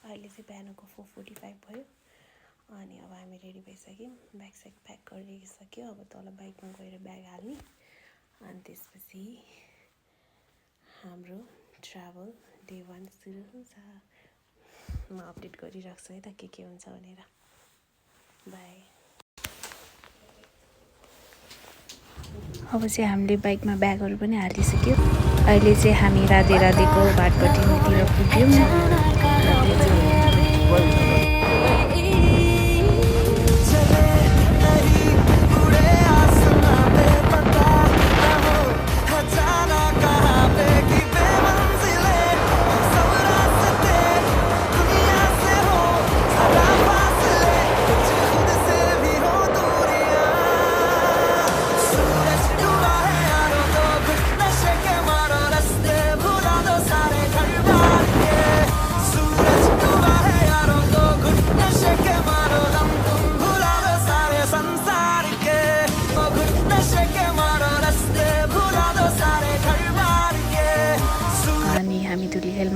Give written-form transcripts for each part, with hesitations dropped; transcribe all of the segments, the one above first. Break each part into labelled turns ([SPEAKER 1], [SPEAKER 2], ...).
[SPEAKER 1] अहिले चाहिँ बिहानको 4:45 भयो अनि अब हामी रेडी भइसक्यौँ। ब्याग स्याग प्याक गरिसक्यो। अब तल बाइकमा गएर ब्याग हाल्ने अनि त्यसपछि हाम्रो ट्राभल डे 1 सुरु हुन्छ। म अपडेट गरिराख्छु है त के हुन्छ भनेर। बाई। अब चाहिँ हामीले बाइकमा ब्यागहरू पनि हालिसक्यो। अहिले चाहिँ हामी राधे राधेको भाटपट्टितिर पुग्यौँ।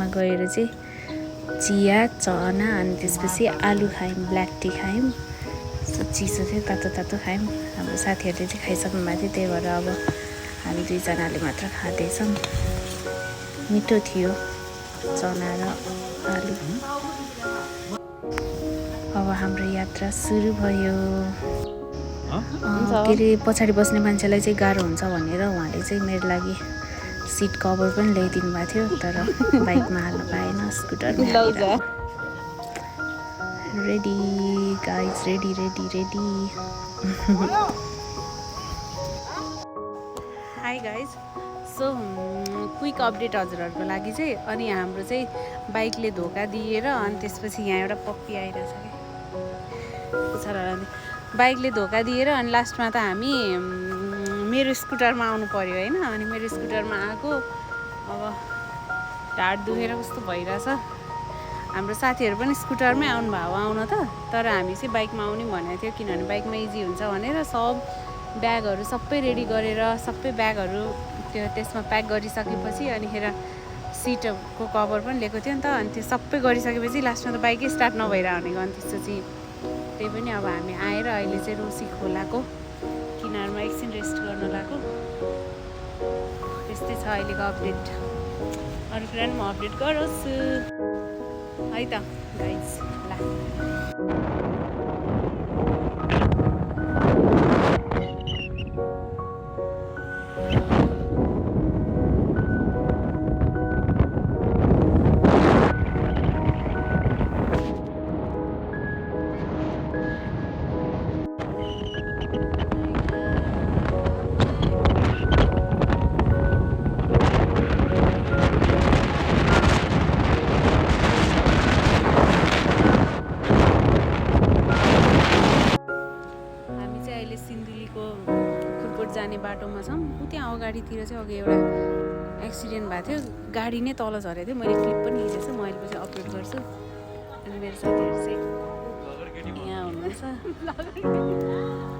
[SPEAKER 1] गएर चाहिँ चिया चना अनि त्यसपछि आलु खायौँ, ब्ल्याक टी खायौँ। चिसो थियो, तातो तातो खायौँ। हाम्रो साथीहरूले चाहिँ खाइसक्नु भएको थियो, त्यही भएर अब हामी दुईजनाले मात्र खाँदैछौँ। मिठो थियो चना र आलु। अब हाम्रो यात्रा सुरु भयो। के अरे पछाडि बस्ने मान्छेलाई चाहिँ गाह्रो हुन्छ भनेर उहाँले चाहिँ मेरो लागि सिट कभर पनि ल्याइदिनु भएको थियो, तर बाइकमा हाल्नु पाएन, स्कुटरमा। Ready guys, ready ready ready. Hi guys, so quick update हजुरहरूको लागि चाहिँ। अनि हाम्रो चाहिँ बाइकले धोका दिएर अनि त्यसपछि यहाँ एउटा पप्पी आइरहेछ कि बाइकले धोका दिएर अनि लास्टमा त हामी मेरो स्कुटरमा आउनु पर्यो होइन। अनि मेरो स्कुटरमा आएको, अब ढाड दुखेर कस्तो भइरहेछ। हाम्रो साथीहरू पनि स्कुटरमै आउनु भयो आउन त, तर हामी चाहिँ बाइकमा आउने भनेको थियो, किनभने बाइकमा इजी हुन्छ भनेर। सब ब्यागहरू सबै रेडी गरेर सबै ब्यागहरू त्यसमा प्याक गरिसकेपछि अनिखेर सिटको कभर पनि लिएको थियो नि त। अनि त्यो सबै गरिसकेपछि लास्टमा त बाइकै स्टार्ट नभएर भनेको। अनि त्यसपछि त्यही पनि अब हामी आएर अहिले चाहिँ रोसी खोलाको किनारमा एकछिन रेस्ट गर्न लाग्यो। त्यस्तै छ अहिलेको अपडेट। अरू कुरा पनि म अपडेट गरोस् है त गाइज। ल बाटोमा छौँ। त्यहाँ अगाडितिर चाहिँ अघि एउटा एक्सिडेन्ट भएको थियो, गाडी नै तल झरेको थियो। मैले क्लिप पनि खिचेको छु, म अहिले पछि अपलोड गर्छु। अनि मेरो साथीहरू चाहिँ यहाँ हुनुहुन्छ,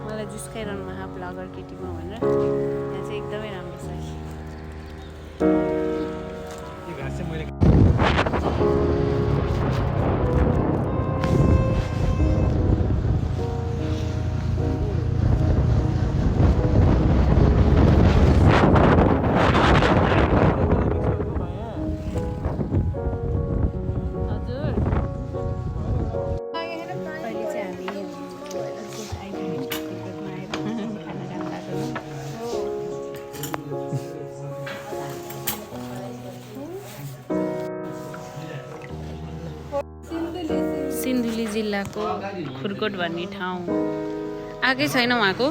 [SPEAKER 1] मलाई जिस्काइरहनु भएको ब्लगर केटीमा भनेर। यहाँ चाहिँ एकदमै राम्रो छ। सिन्धुली जिल्लाको खुरकोट भन्ने ठाउँ। आएकै छैन उहाँको।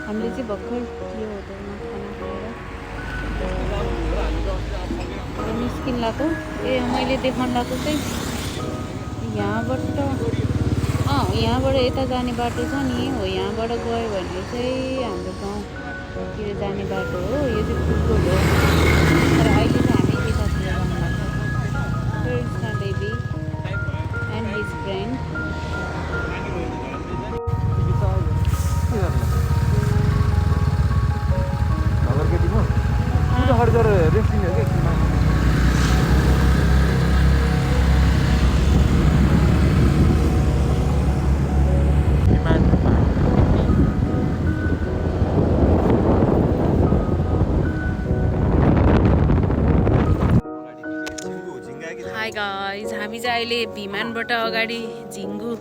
[SPEAKER 1] हामीले चाहिँ भर्खर यो होटलमा खाना खाएर निस्किन लाग्यो। मैले देखाउन लाग्यो चाहिँ यहाँबाट यहाँबाट यता जाने बाटो छ नि हो, यहाँबाट गयो भने चाहिँ हाम्रो गाउँतिर जाने बाटो हो। यो चाहिँ फुलकोट हो, तर अहिले चाहिँ हामी यतातिर जानु लाग्छ। Krishna baby and his friend. High guys, हामी चाहिँ अहिले भिमानबाट अगाडि झिङ्गु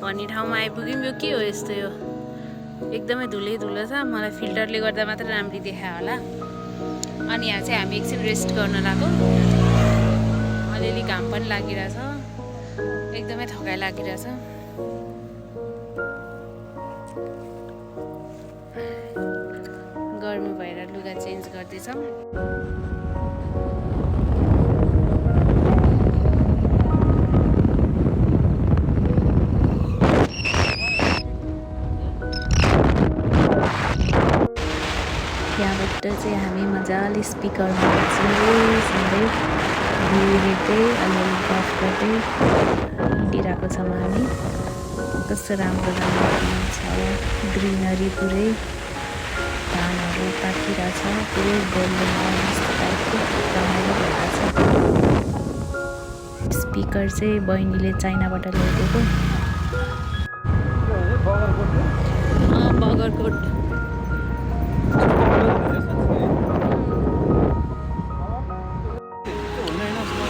[SPEAKER 1] भन्ने ठाउँमा आइपुग्यौँ। यो के हो यस्तो? यो एकदमै धुलै धुलो छ, मलाई फिल्टरले गर्दा मात्र राम्ररी देखायो होला। अनि यहाँ चाहिँ हामी एकछिन रेस्ट गर्न लाग्यो। अलिअलि घाम पनि लागिरहेछ, एकदमै थकाइ लागिरहेछ। गर्मी भएर लुगा चेन्ज गर्दैछौँ। त्यहाँबाट चाहिँ हामी मजाले स्पिकरमा सँगै भ्यू हेर्दै अलिअलि गफ गर्दै हिँडिरहेको छौँ हामी। कस्तो राम्रो राम्रो छ, ग्रिनरी पुरै, धानहरू पाकिरहेछ, पुरै गोल्डन जस्तो टाइपको रमाइलो भइरहेछ। स्पिकर चाहिँ बहिनीले चाइनाबाट ल्याइदिएको। बगरकोट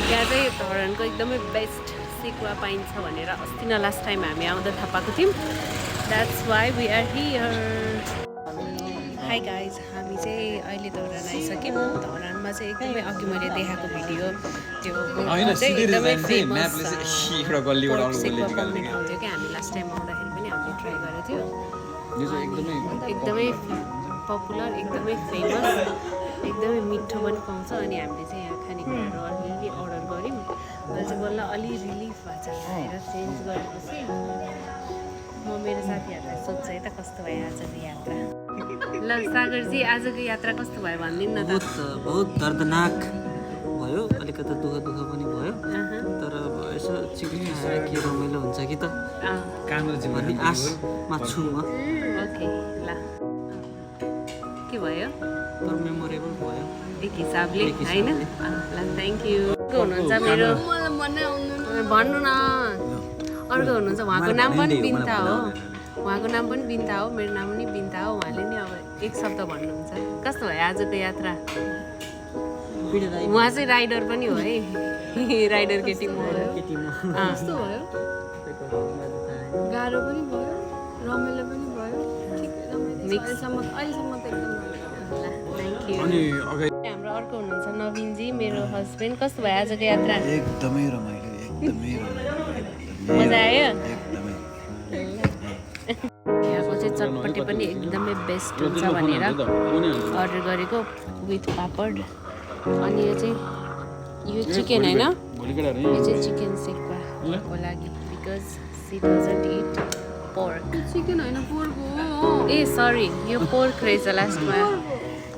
[SPEAKER 1] यहाँ चाहिँ धरानको एकदमै बेस्ट सेकुवा पाइन्छ भनेर अस्ति न लास्ट टाइम हामी आउँदा थाहा पाएको थियौँ। That's why we are here. Hi guys, हामी चाहिँ अहिले धरान आइसक्यौँ। धरानमा चाहिँ एकदमै अघि मैले देखाएको भिडियो त्यो चाहिँ एकदमै फेमस सेकुवा पाउने ठाउँ थियो कि हामी लास्ट टाइम आउँदाखेरि पनि हामीले ट्राई गरेको थियो। एकदमै पपुलर, एकदमै फेमस, एकदमै मिठो पनि पाउँछ। अनि हामीले चाहिँ यहाँ खानेकुराहरू अलिअलि अर्डर गऱ्यौँ। अहिले चाहिँ बल्ल अलि रिलिफ भएको छ आएर चेन्ज गरेपछि। म मेरो साथीहरूलाई सोध्छु है त कस्तो भयो आजको यात्रा। ल सागरजी, आजको यात्रा कस्तो भयो भनिदिनु न त।
[SPEAKER 2] बहुत दर्दनाक भयो, अलिकति दुःख पनि भयो, तर यसो चिक्लिङ आएर के रमाइलो हुन्छ कि त भन्ने आशमा छु म।
[SPEAKER 1] ओके, ल के भयो?
[SPEAKER 2] तर मेमोरेबल भयो
[SPEAKER 1] एक हिसाबले, होइन? ल थ्याङ्क यू। अर्को हुनुहुन्छ मेरो, भन्नु न। अर्को हुनुहुन्छ, उहाँको नाम पनि बिन्ता हो। उहाँको नाम पनि बिन्ता हो, मेरो नाम पनि बिन्ता हो। उहाँले नि अब एक शब्द भन्नुहुन्छ। कस्तो भयो आजको यात्रा? उहाँ चाहिँ राइडर पनि हो है, राइडर केटी म हो।
[SPEAKER 3] कस्तो भयो? गाह्रो पनि भयो, रमाइलो पनि भयो, ठिकै रमाइलो। अहिलेसम्म त एकदम रमाइलो।
[SPEAKER 1] Thank you. हाम्रो अर्को हुनुहुन्छ नवीनजी, मेरो हस्बेन्ड। कस्तो भयो आजको यात्रा?
[SPEAKER 4] एकदमै रमाइलो, एकदमै रमाइलो,
[SPEAKER 1] मजा आयो?
[SPEAKER 4] एकदमै।
[SPEAKER 1] यहाँको चाहिँ चटपटे पनि एकदमै बेस्ट हुन्छ भनेर अर्डर गरेको, विथ पापड। अनि यो चाहिँ यो चिकन होइन, यो चाहिँ चिकन सेक्वाको लागि, because she doesn't eat pork.
[SPEAKER 3] Chicken होइन, पोर्क हो।
[SPEAKER 1] ए सरी, यो पोर्क रहेछ लास्टमा।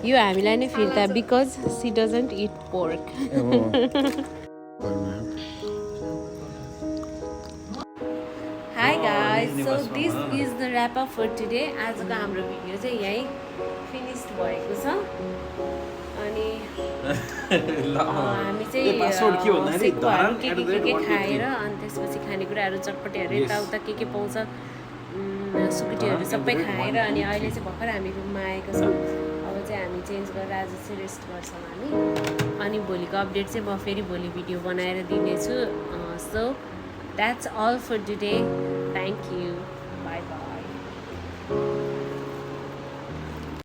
[SPEAKER 1] यो हामीलाई नै फिर्ता, because she doesn't eat pork. Hi guys, so this is the wrap up for today. आजको हाम्रो भिडियो चाहिँ यहीँ फिनिस्ड भएको छ। अनि हामी चाहिँ सेकुवाहरू के खाएर, अनि त्यसपछि खानेकुराहरू चटपटेहरू यताउता के पाउँछ, सुकुटीहरू सबै खाएर, अनि अहिले चाहिँ भर्खर हामी रुममा आएको छौँ। अब चाहिँ हामी चेन्ज गरेर आज चाहिँ रेस्ट गर्छौँ हामी। अनि भोलिको अपडेट चाहिँ म फेरि भोलि भिडियो बनाएर दिनेछु। So that's all for today. Thank you, bye by.